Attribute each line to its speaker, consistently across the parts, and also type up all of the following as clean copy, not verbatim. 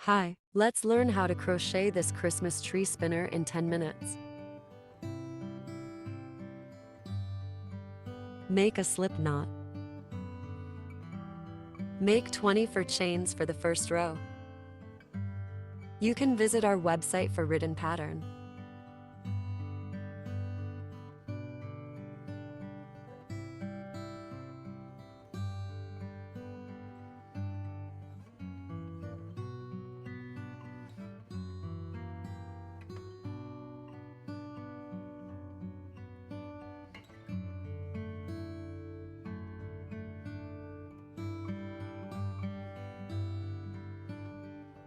Speaker 1: Hi, let's learn how to crochet this Christmas tree spinner in 10 minutes. Make a slip knot. Make 24 chains for the first row. You can visit our website for written pattern.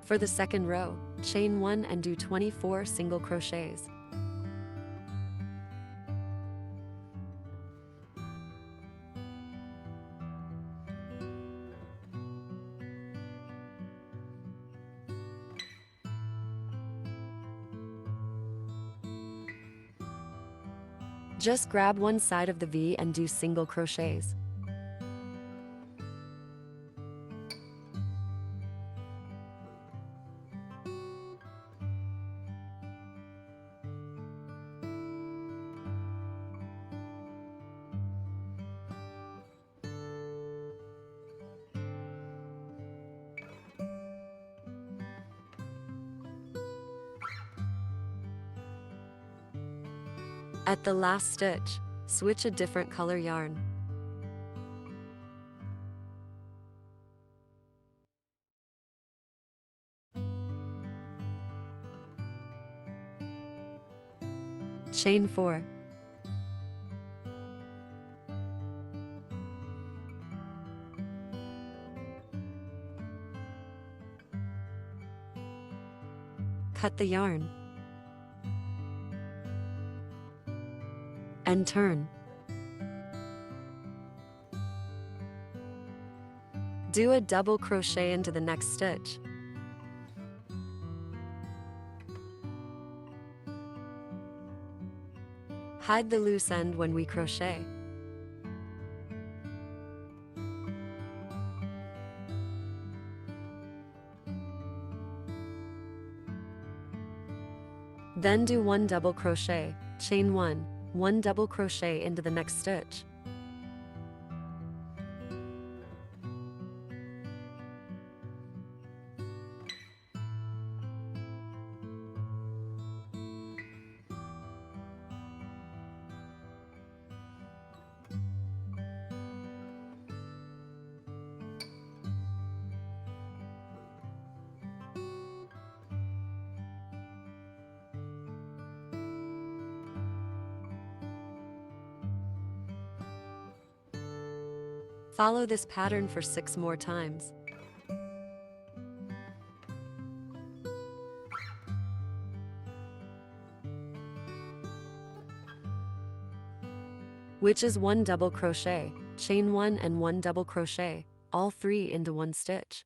Speaker 1: For the second row, chain 1 and do 24 single crochets. Just grab one side of the V and do single crochets. At the last stitch, switch a different color yarn. Chain 4. Cut the yarn. And turn. Do a double crochet into the next stitch. Hide the loose end when we crochet. Then do one double crochet, chain 1, one double crochet into the next stitch. Follow this pattern for 6 more times. Which is one double crochet, chain 1 and one double crochet, all 3 into one stitch.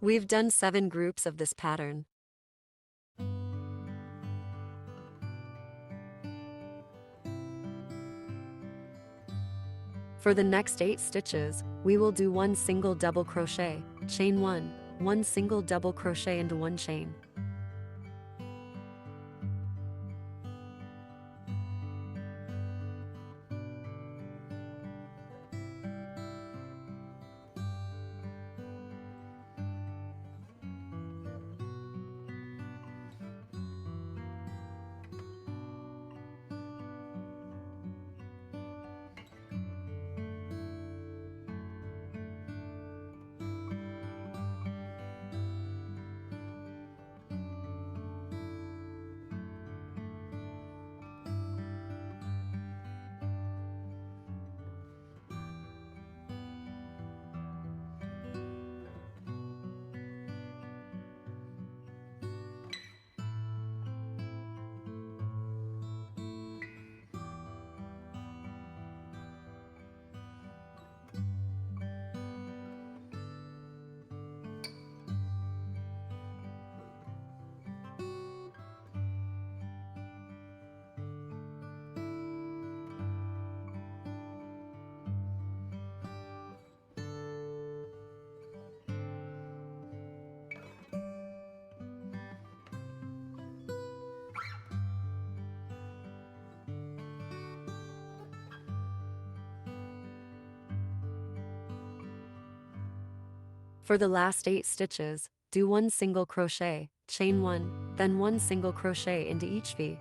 Speaker 1: We've done 7 groups of this pattern. For the next 8 stitches, we will do 1 single double crochet, chain 1, 1 single double crochet into 1 chain. For the last 8 stitches, do 1 single crochet, chain 1, then 1 single crochet into each V.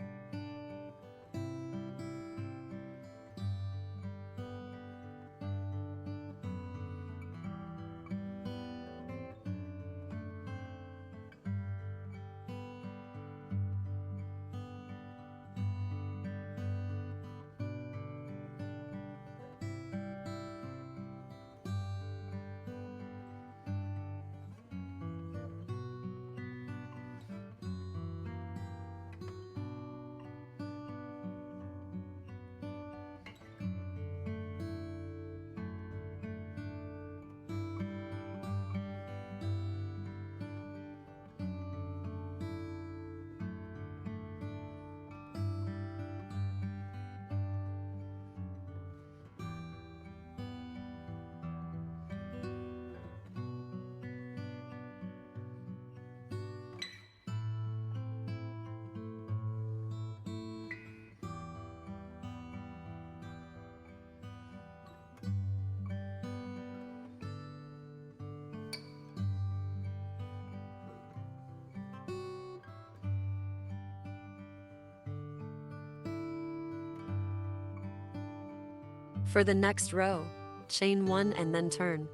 Speaker 1: For the next row, chain 1 and then turn.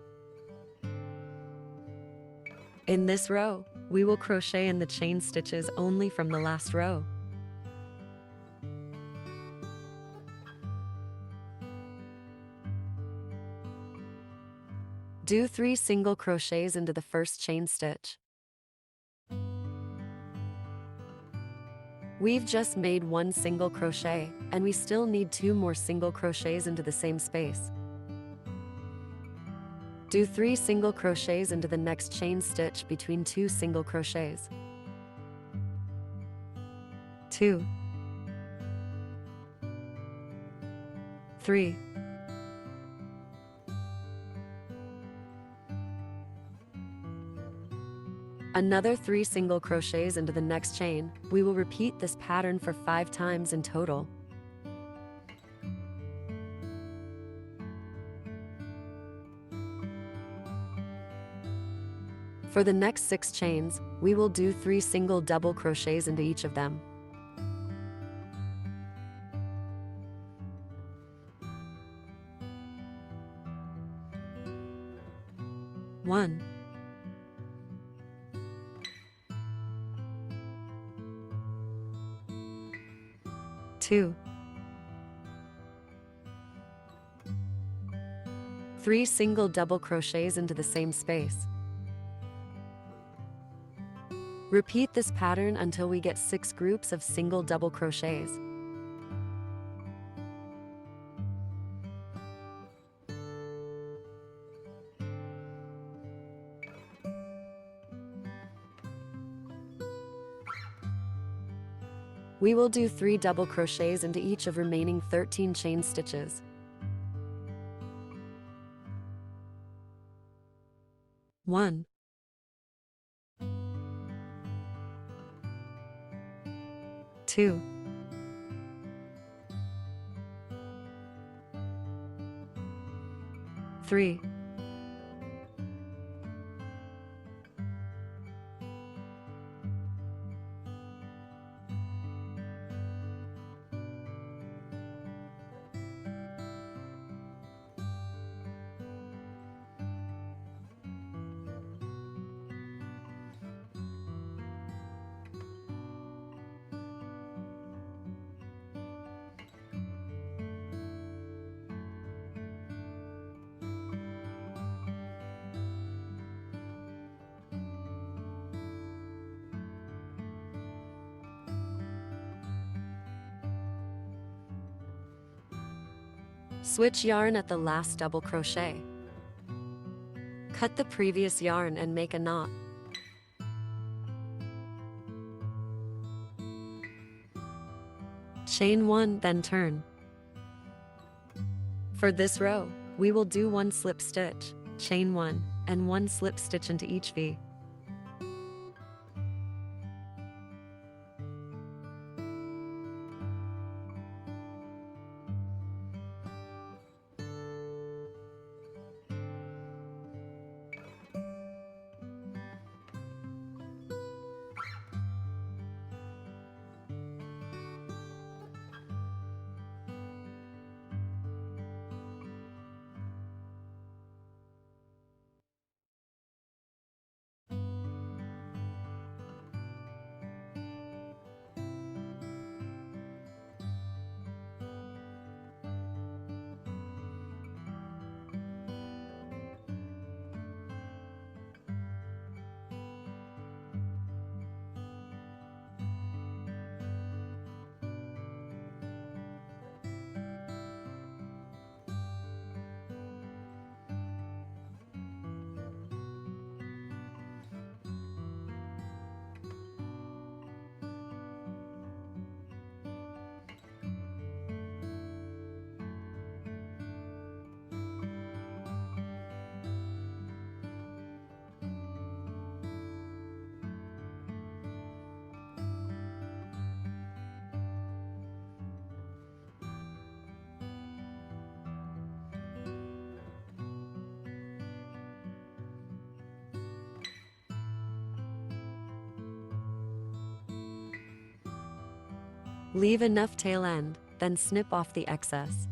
Speaker 1: In this row, we will crochet in the chain stitches only from the last row. Do 3 single crochets into the first chain stitch. We've just made 1 single crochet, and we still need 2 more single crochets into the same space. Do 3 single crochets into the next chain stitch between 2 single crochets. 2, 3. Another 3 single crochets into the next chain. We will repeat this pattern for 5 times in total. For the next 6 chains, we will do 3 single double crochets into each of them. One, 2, 3 single double crochets into the same space. Repeat this pattern until we get 6 groups of single double crochets. We will do 3 double crochets into each of remaining 13 chain stitches. 1, 2, 3, Switch yarn at the last double crochet. Cut the previous yarn and make a knot. Chain 1, then turn. For this row, we will do 1 slip stitch, chain 1, and 1 slip stitch into each V. Leave enough tail end, then snip off the excess.